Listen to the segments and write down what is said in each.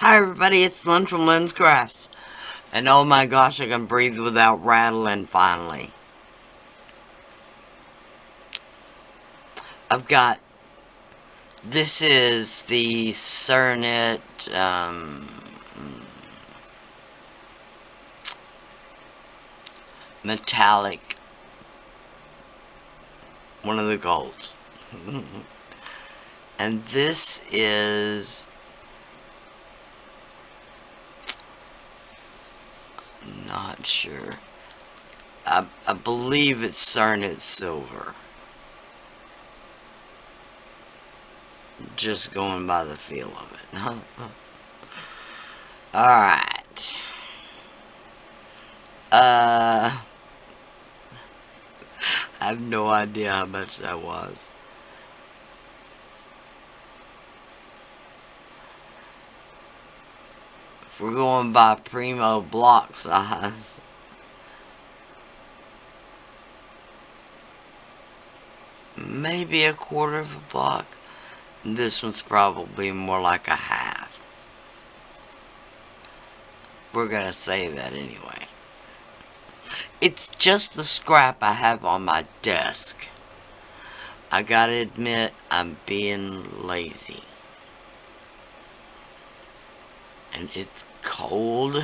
Hi everybody, it's Lynn from Lynn's Crafts. And oh my gosh, I can breathe without rattling finally. I've got, this is the Cernet, metallic, one of the golds. And this is, not sure. I believe it's Cernet silver. Just going by the feel of it. Alright. I have no idea how much that was. If we're going by primo block size, maybe a quarter of a block. This one's probably more like a half. We're gonna say that anyway. It's just the scrap I have on my desk. I gotta admit, I'm being lazy. And it's cold.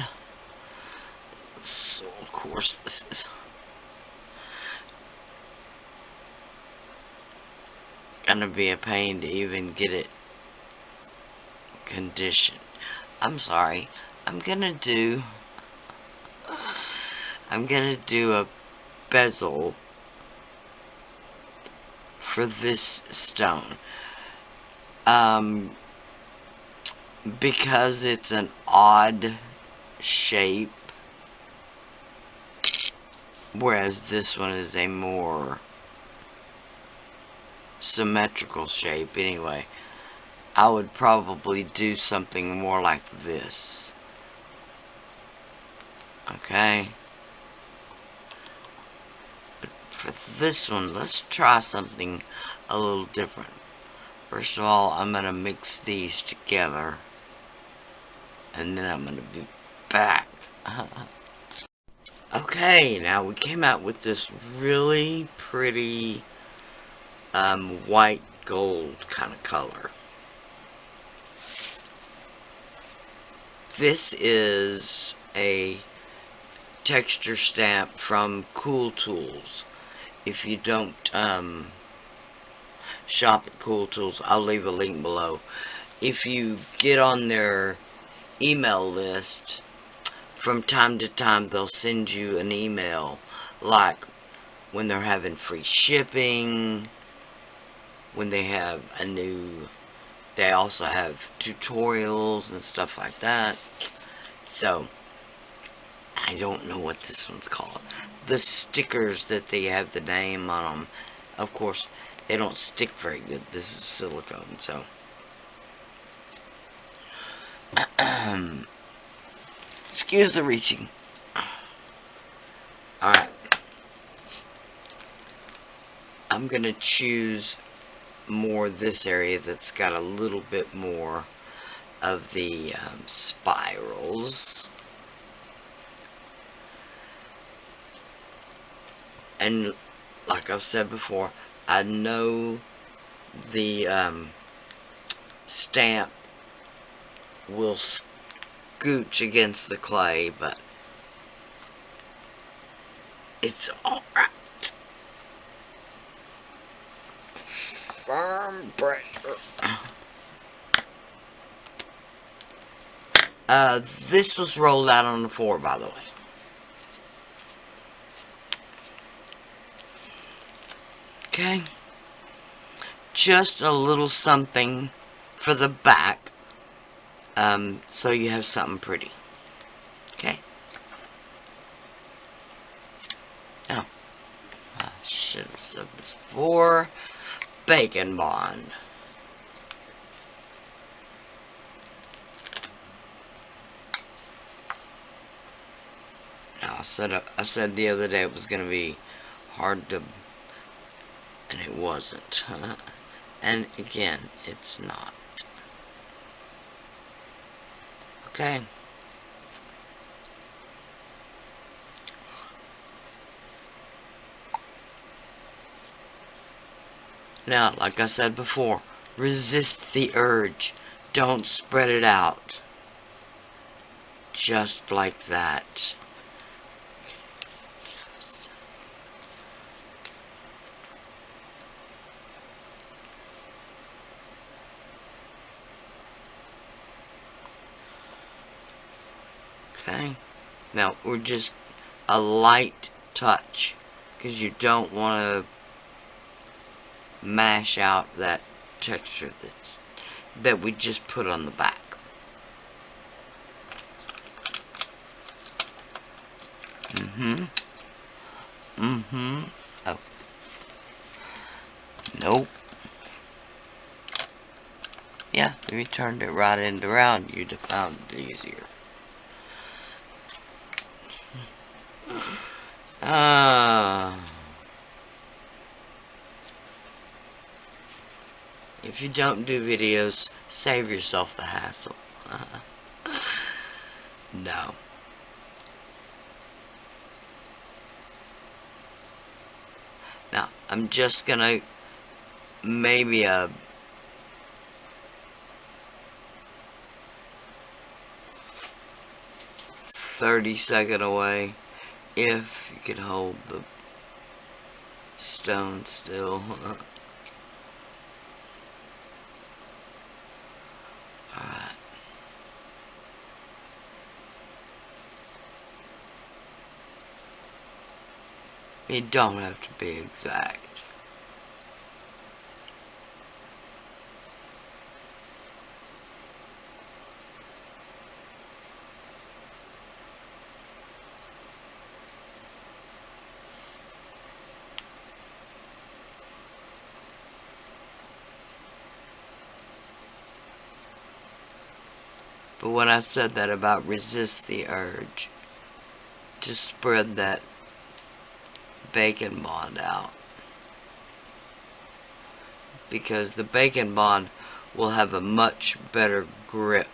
So, of course, this is gonna be a pain to even get it conditioned. I'm sorry. I'm gonna do a bezel for this stone. Because it's an odd shape, whereas this one is a more symmetrical shape. Anyway, I would probably do something more like this. Okay? But for this one, let's try something a little different. First of all, I'm going to mix these together. And then I'm going to be back. Okay, now we came out with this really pretty white gold kind of color. This is a texture stamp from Cool Tools. If you don't shop at Cool Tools, I'll leave a link below. If you get on their email list, from time to time they'll send you an email, like when they're having free shipping, when they have a new, they also have tutorials and stuff like that. So I don't know what this one's called. The stickers that they have the name on them, of course they don't stick very good. This is silicone, so excuse the reaching. Alright, I'm gonna choose more this area that's got a little bit more of the spirals. And like I've said before, I know the stamp will scooch against the clay, but it's alright. Firm pressure. This was rolled out on the floor, by the way. Okay. Just a little something for the back. So you have something pretty. Okay. Oh. I should have said this before. Bacon bond. Now I said the other day it was going to be hard to, and it wasn't. And again, it's not. Okay. Now, like I said before, resist the urge. Don't spread it out. Just like that. Okay. Now, we're just a light touch, because you don't want to mash out that texture that we just put on the back. Oh. Nope. Yeah, if you turned it right end around, you'd have found it easier. If you don't do videos, save yourself the hassle. No. Now, I'm just gonna maybe a 30-second away, if you can hold the stone still. Alright. You don't have to be exact. But when I said that about resist the urge to spread that bacon bond out, because the bacon bond will have a much better grip.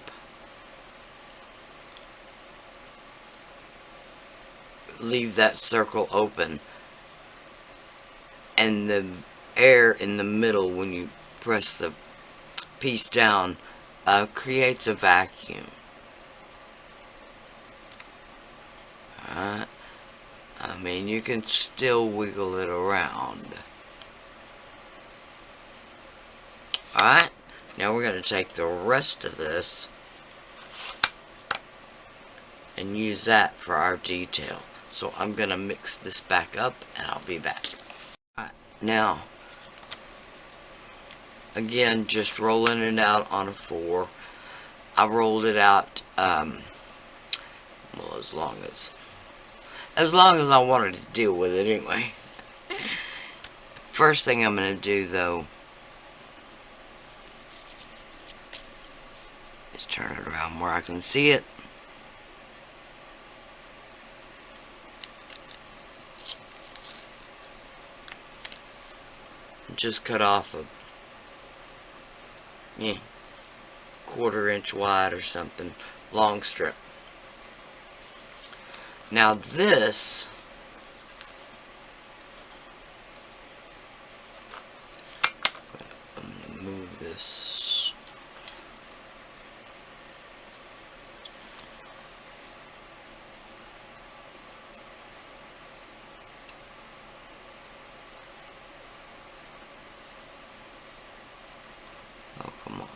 Leave that circle open, and the air in the middle when you press the piece down creates a vacuum. Alright, I mean, you can still wiggle it around. Alright, now we're going to take the rest of this and use that for our detail. So I'm going to mix this back up and I'll be back. Alright, now, again, just rolling it out on a 4. I rolled it out, well, as long as I wanted to deal with it anyway. First thing I'm going to do, though, is turn it around where I can see it. Just cut off a 1/4 inch wide or something, long strip. Now this, I'm going to move this. Oh, come on.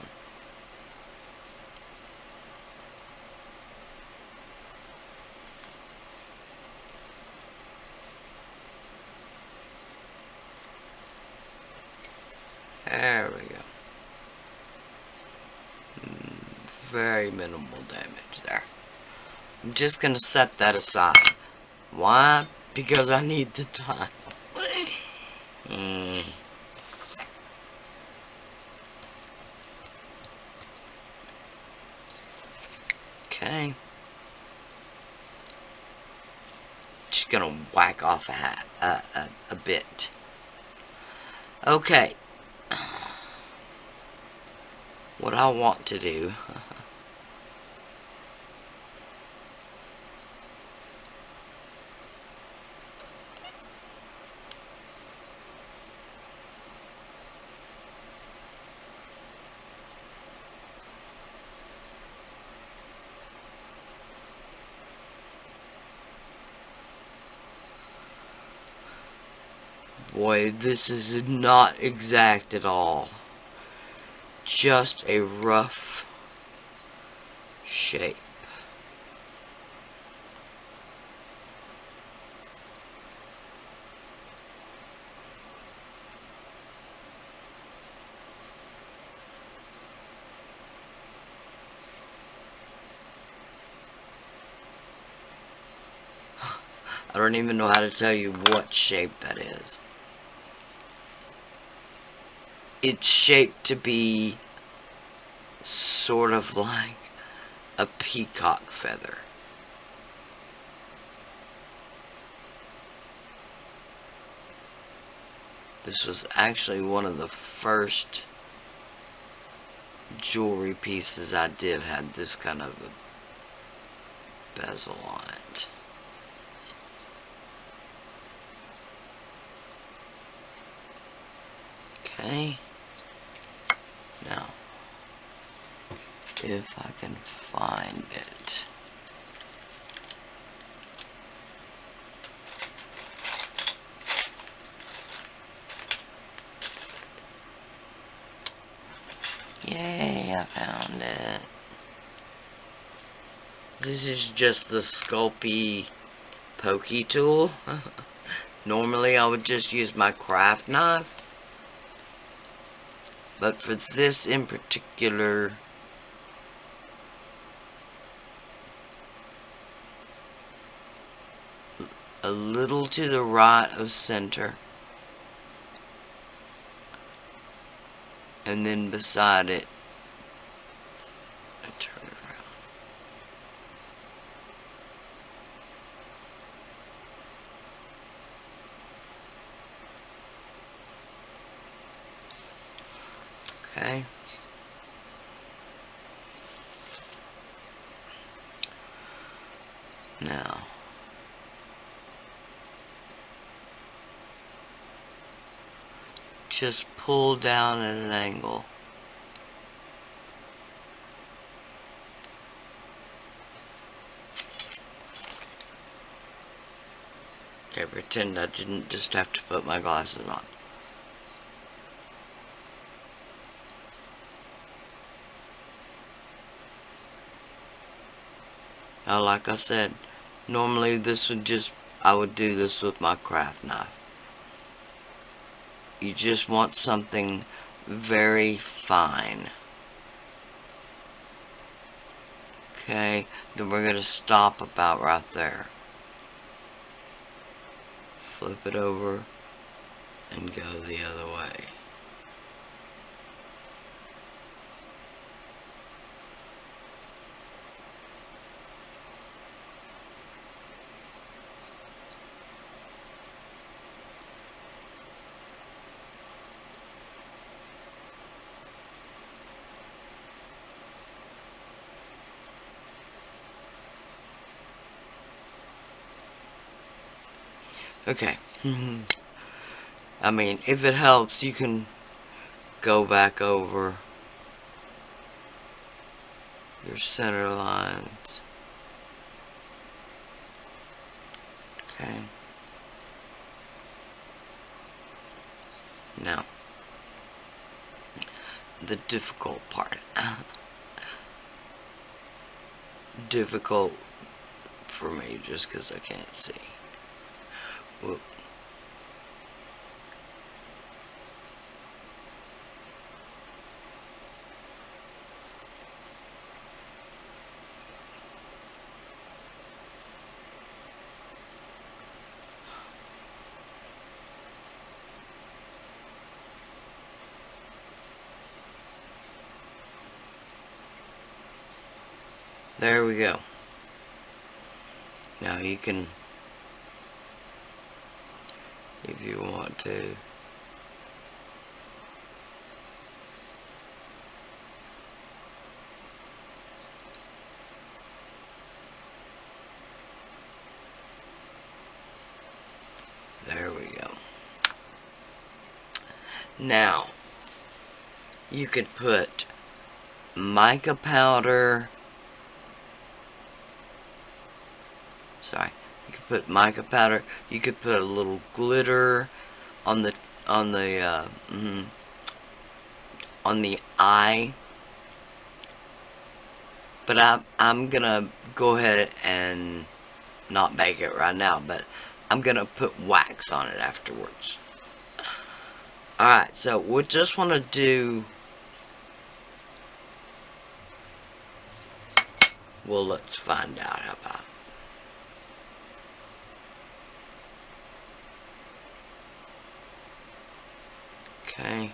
There we go. Very minimal damage there. I'm just going to set that aside. Why? Because I need the time. Okay. Just going to whack off a bit. Okay. What I want to do boy, this is not exact at all. Just a rough shape. I don't even know how to tell you what shape that is. It's shaped to be sort of like a peacock feather. This was actually one of the first jewelry pieces I did had this kind of a bezel on it. Okay. Now, if I can find it. Yay, I found it. This is just the Sculpey pokey tool. Normally I would just use my craft knife. But for this in particular, a little to the right of center, and then beside it, I turn it around. Okay. Now, just pull down at an angle. Okay, pretend I didn't just have to put my glasses on. Now, like I said, normally this would just, I would do this with my craft knife. You just want something very fine. Okay, then we're going to stop about right there. Flip it over and go the other way. Okay. I mean, if it helps, you can go back over your center lines. Okay. Now, the difficult part. Difficult for me just because I can't see. Whoop. There we go. Now you can, if you want to, there we go. Now, you could put mica powder. Sorry, you could put mica powder. You could put a little glitter on the on the on the eye, but I'm gonna go ahead and not bake it right now, but I'm gonna put wax on it afterwards. Alright, so we just want to do, well, let's find out. How about, okay,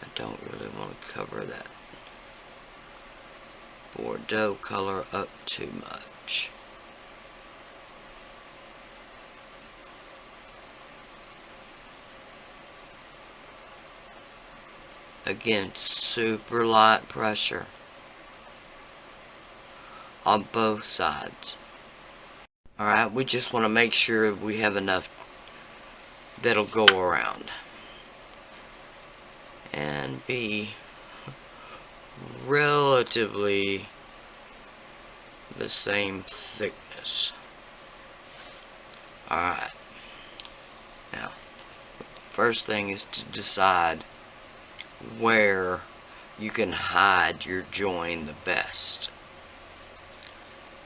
I don't really want to cover that Bordeaux color up too much. Again, super light pressure on both sides. Alright, we just want to make sure we have enough that'll go around and be relatively the same thickness. Alright, now first thing is to decide where you can hide your join the best.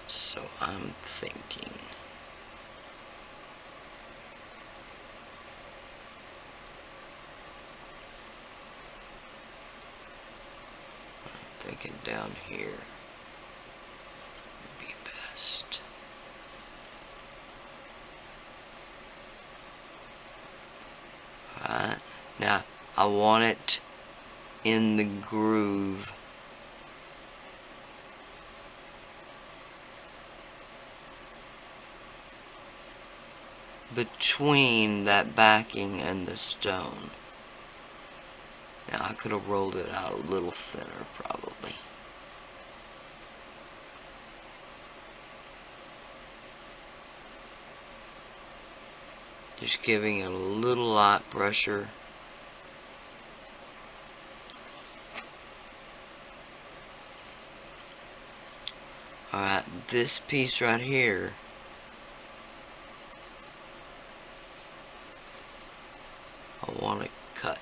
So I'm thinking down here would be best. Alright, now I want it in the groove between that backing and the stone. Now I could have rolled it out a little thinner probably. Just giving it a little light pressure. Alright, this piece right here, I want to cut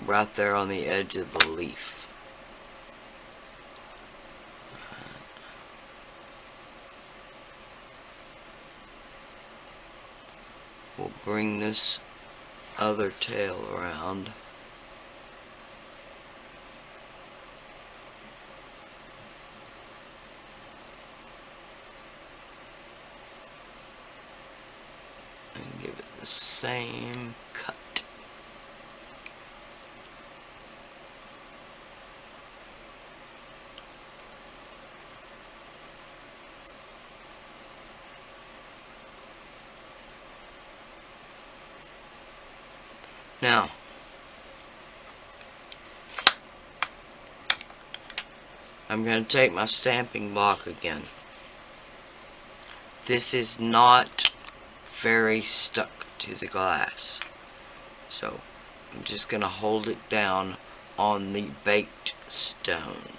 right there on the edge of the leaf. We'll bring this other tail around. And give it the same cut. Now, I'm going to take my stamping block again. This is not very stuck to the glass, so I'm just going to hold it down on the baked stone.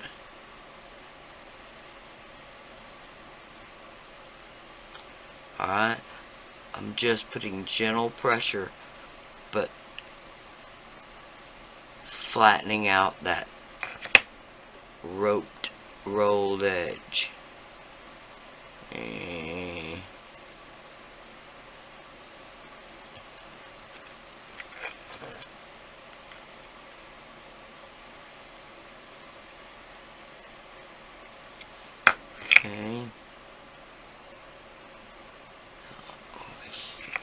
Alright, I'm just putting gentle pressure, but flattening out that rolled edge. Okay. Over here.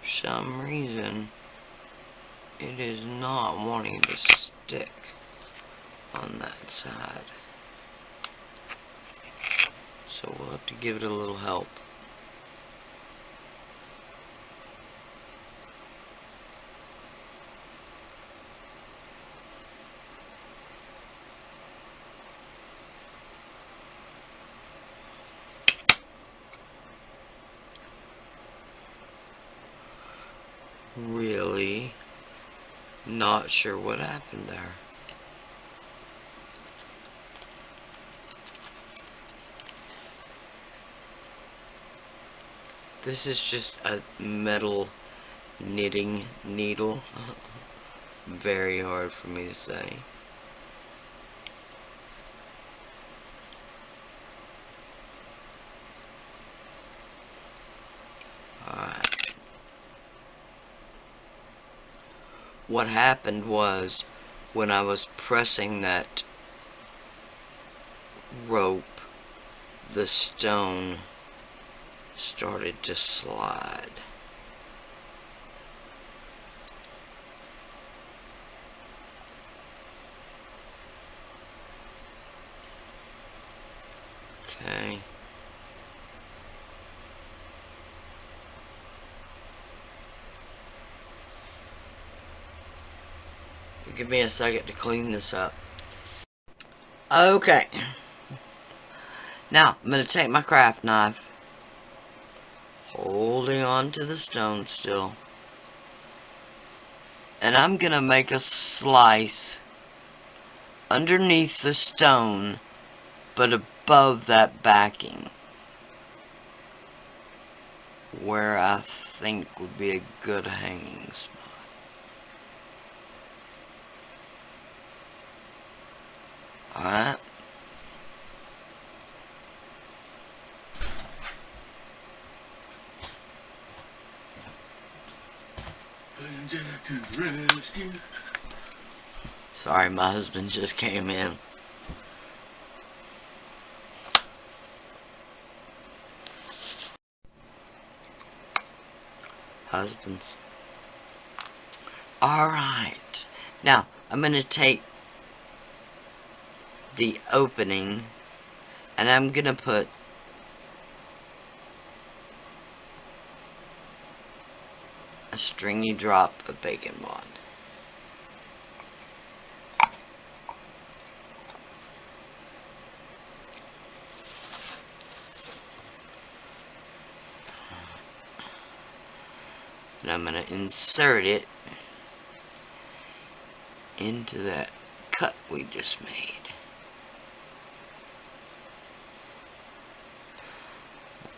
For some reason, it is not wanting to stick on that side. So we'll have to give it a little help. really not sure what happened there. This is just a metal knitting needle. Very hard for me to say. Alright. What happened was, when I was pressing that rope, the stone started to slide. Okay. Give me a second to clean this up. Okay. Now, I'm going to take my craft knife, holding on to the stone still, and I'm going to make a slice underneath the stone, but above that backing, where I think would be a good hanging spot. Alright. Sorry, my husband just came in. Husbands. Alright. Now, I'm going to take the opening, and I'm going to put a stringy drop of bacon bond. And I'm going to insert it into that cut we just made.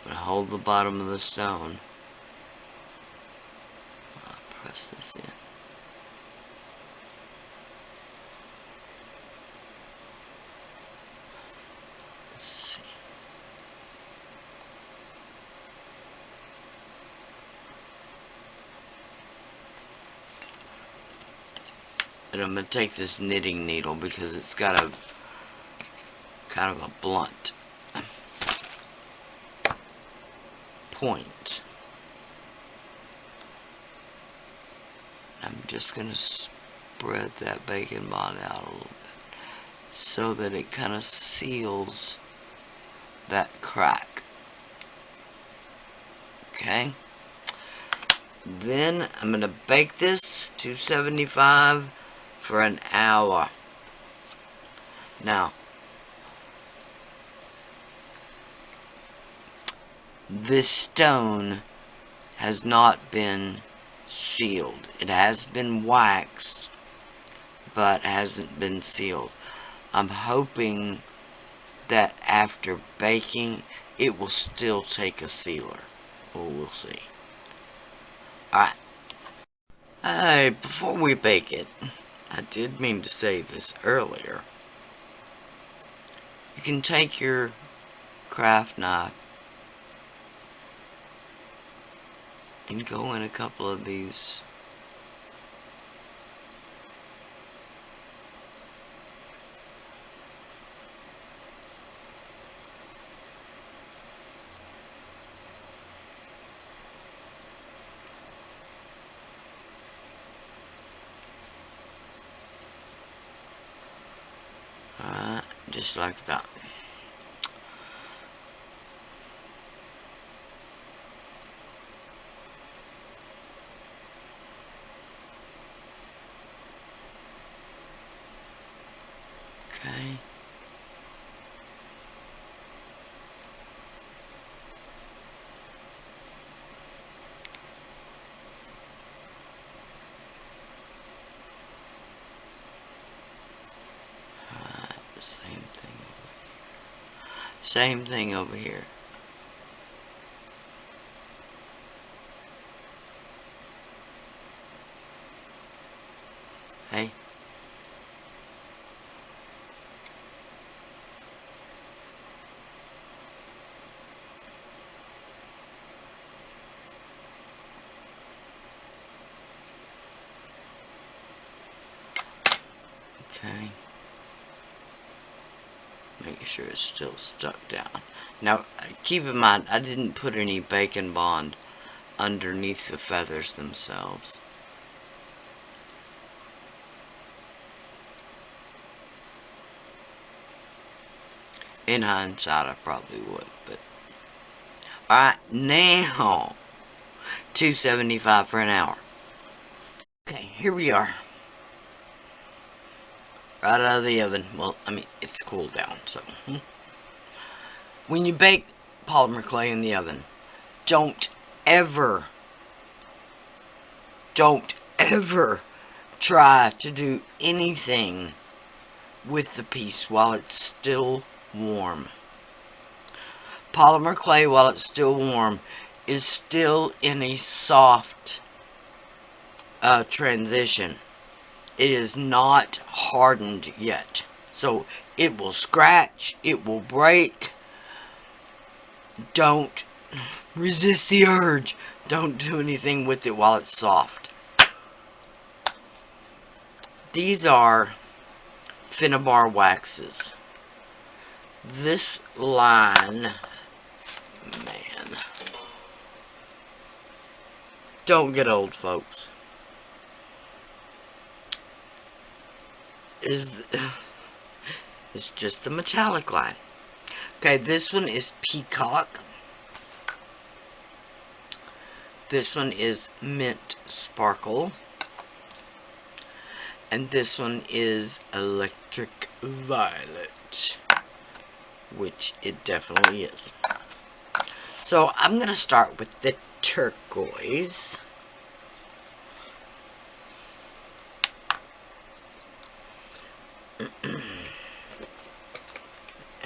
I'm going to hold the bottom of the stone. I'll press this in. Let's see. And I'm going to take this knitting needle because it's got a kind of a blunt point. I'm just going to spread that bacon bond out a little bit so that it kind of seals that crack. Okay? Then I'm going to bake this 275 for an hour. Now, this stone has not been sealed. It has been waxed, but hasn't been sealed. I'm hoping that after baking, it will still take a sealer. Well, we'll see. Alright. Hey, before we bake it, I did mean to say this earlier. You can take your craft knife and go in a couple of these just like that. Okay. Same thing over here. Hey. Okay. Making sure it's still stuck down. Now, keep in mind, I didn't put any bacon bond underneath the feathers themselves. In hindsight, I probably would, but... Alright, now, $2.75 for an hour. Okay, here we are. Right out of the oven. Well, I mean, it's cooled down, so... When you bake polymer clay in the oven, don't ever try to do anything with the piece while it's still warm. Polymer clay, while it's still warm, is still in a soft transition. It is not hardened yet. So it will scratch, it will break. Don't resist the urge. Don't do anything with it while it's soft. These are Finnabar waxes. This line, man, don't get old, folks. It's just the metallic line. Okay, this one is Peacock. This one is Mint Sparkle. And this one is Electric Violet, which it definitely is. So I'm going to start with the turquoise.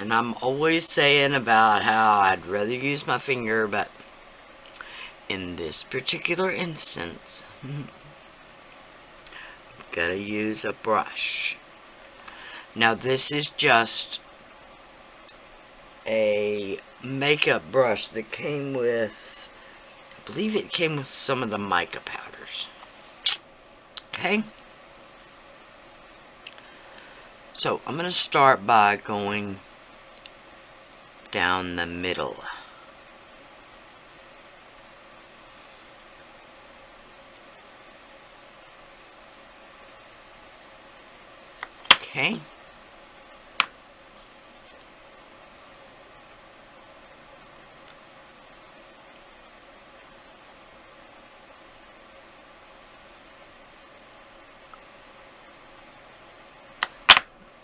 And I'm always saying about how I'd rather use my finger, but in this particular instance, gotta use a brush. Now this is just a makeup brush that came with, I believe it came with some of the mica powders. Okay? So I'm gonna start by going down the middle. Okay.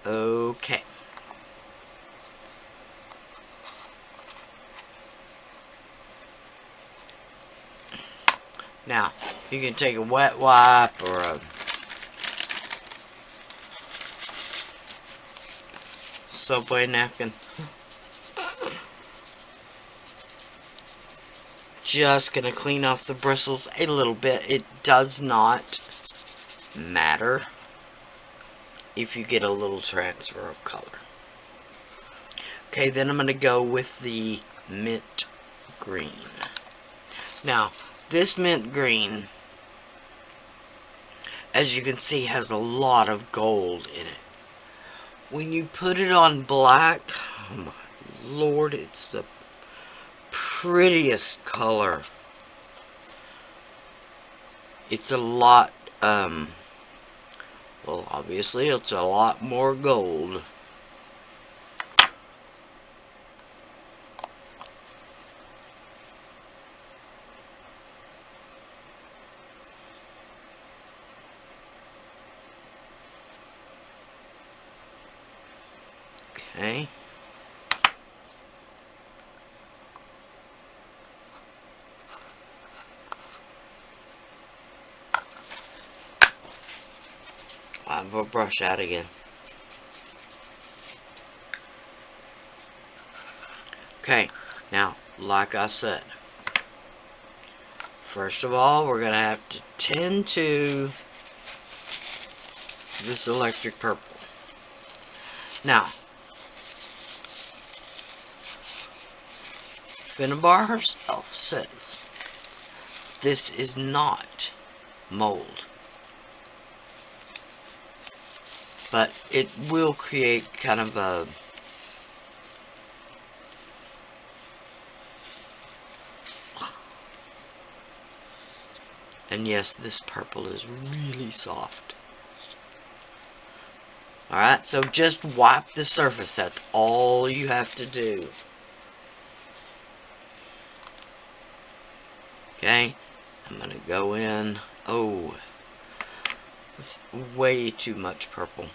Okay. Now, you can take a wet wipe or a Subway napkin. Just gonna clean off the bristles a little bit. It does not matter if you get a little transfer of color. Okay, then I'm gonna go with the mint green. Now, this mint green, as you can see, has a lot of gold in it. When you put it on black, oh my lord, it's the prettiest color. It's a lot, well, obviously, it's a lot more gold. Okay. I have a brush out again. Okay, now, like I said, first of all, we're going to have to tend to this electric purple. Now, Finnabar herself says this is not mold, but it will create kind of a and yes, this purple is really soft. Alright, so just wipe the surface. That's all you have to do. Okay, I'm going to go in, with way too much purple.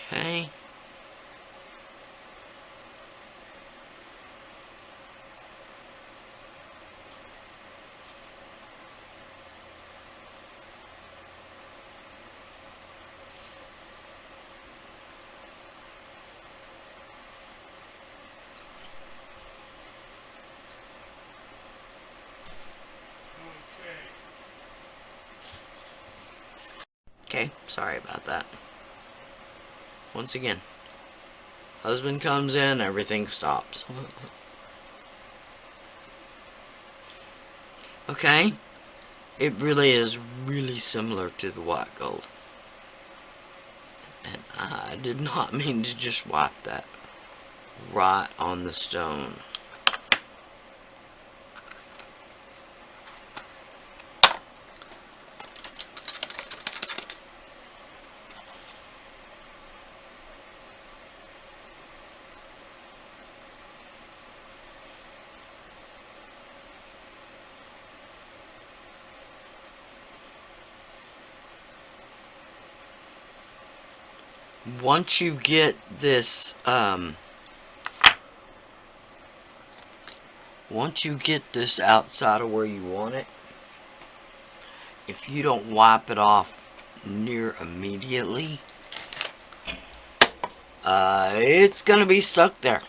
Okay. Okay, sorry about that. Once again, husband comes in, everything stops. Okay, it really is really similar to the white gold. And I did not mean to just wipe that right on the stone. Once you get this, outside of where you want it, if you don't wipe it off near immediately, it's gonna be stuck there.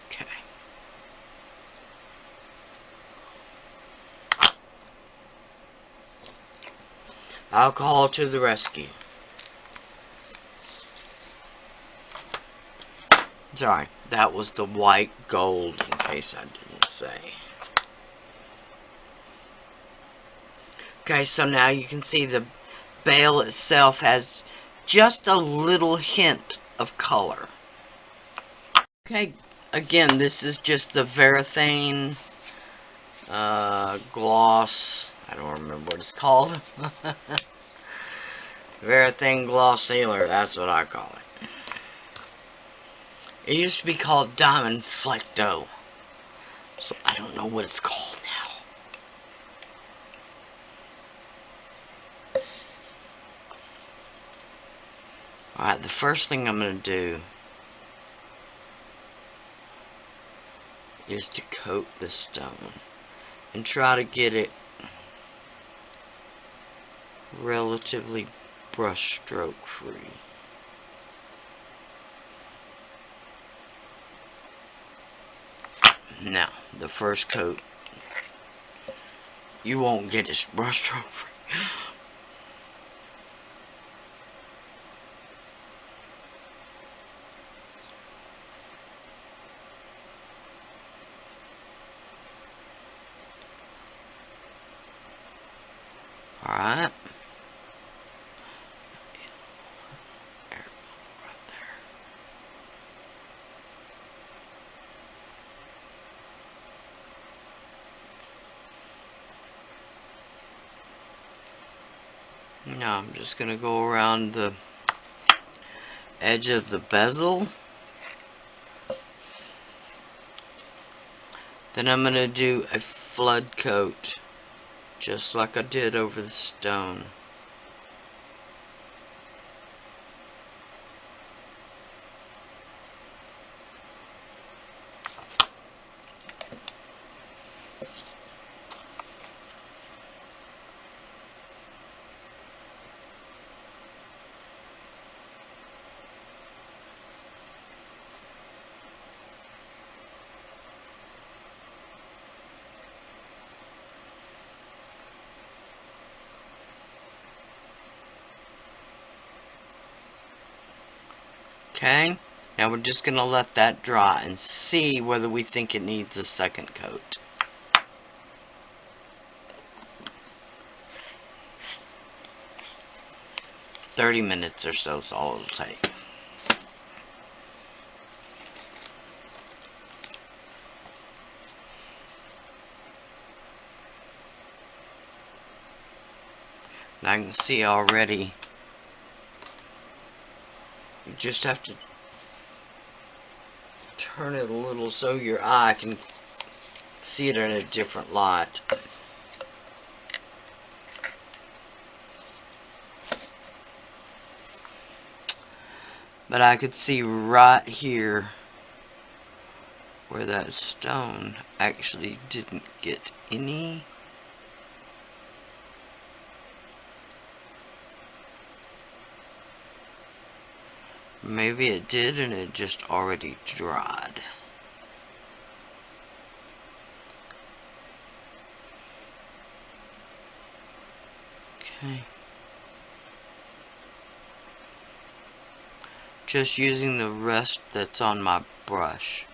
Okay. Alcohol to the rescue. Sorry, that was the white gold, in case I didn't say. Okay, so now you can see the bale itself has just a little hint of color. Okay, again, this is just the Valentines gloss. I don't remember what it's called. Valentines gloss sealer, that's what I call it. It used to be called Diamond Flecto, so I don't know what it's called now. Alright, the first thing I'm going to do is to coat the stone and try to get it relatively brush stroke free. Now, the first coat, you won't get it brush stroke free. Alright. Now I'm just going to go around the edge of the bezel. Then I'm going to do a flood coat, just like I did over the stone. Okay, now we're just going to let that dry and see whether we think it needs a second coat. $30 or so is all it'll take. And I can see already, you just have to turn it a little so your eye can see it in a different light. But I could see right here where that stone actually didn't get any. Maybe it did and it just already dried. Okay. Just using the rest that's on my brush.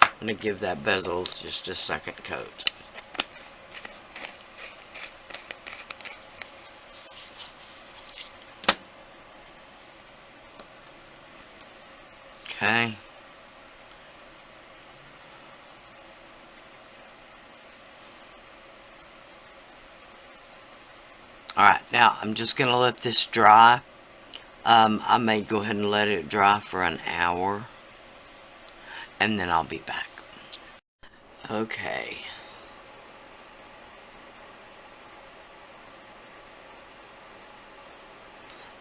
I'm going to give that bezel just a second coat. Okay. Alright, now I'm just going to let this dry. I may go ahead and let it dry for an hour. And then I'll be back. Okay.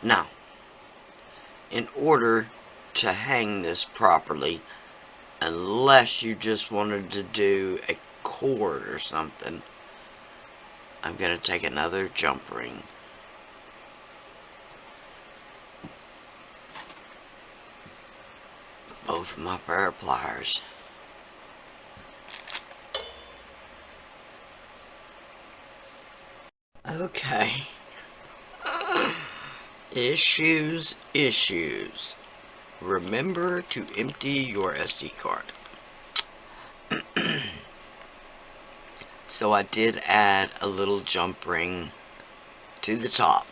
Now, in order to hang this properly, unless you just wanted to do a cord or something, I'm going to take another jump ring. Both of my pair of pliers. Okay. Issues. Remember to empty your SD card. So I did add a little jump ring to the top.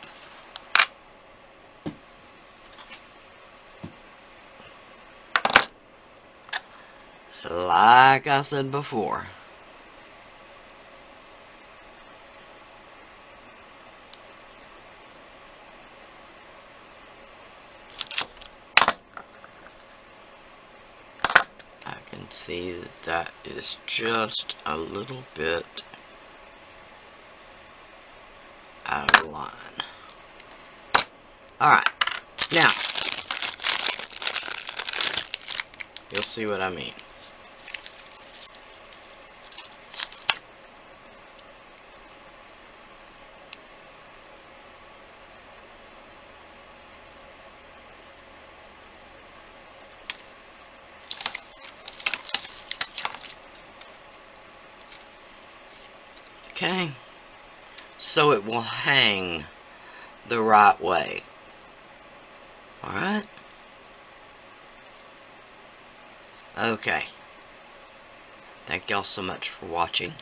Like I said before. I can see that that is just a little bit out of line. Alright, now, you'll see what I mean. Okay, so it will hang the right way. Alright? Okay. Thank y'all so much for watching.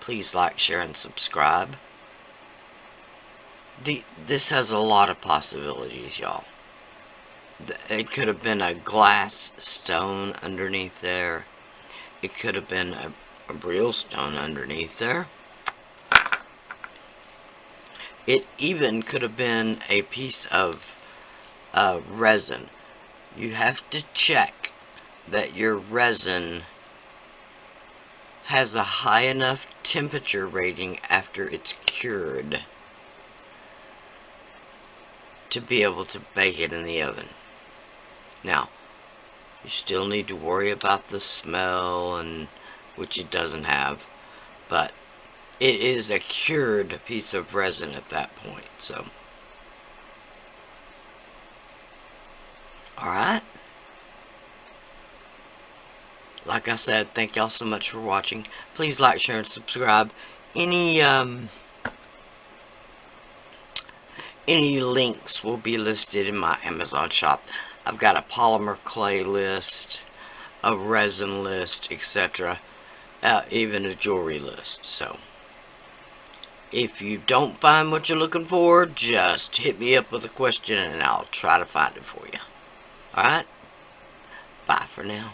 please like, share, and subscribe. This has a lot of possibilities, y'all. It could have been a glass stone underneath there. It could have been a real stone underneath there. It even could have been a piece of resin. You have to check that your resin has a high enough temperature rating after it's cured to be able to bake it in the oven. Now, you still need to worry about the smell, and which it doesn't have, but it is a cured piece of resin at that point. So, alright. Like I said, thank y'all so much for watching. Please like, share, and subscribe. Any links will be listed in my Amazon shop. I've got a Polymerclay list, a resin list, etc. Even a jewelry list. So, if you don't find what you're looking for, just hit me up with a question and I'll try to find it for you. Alright? Bye for now.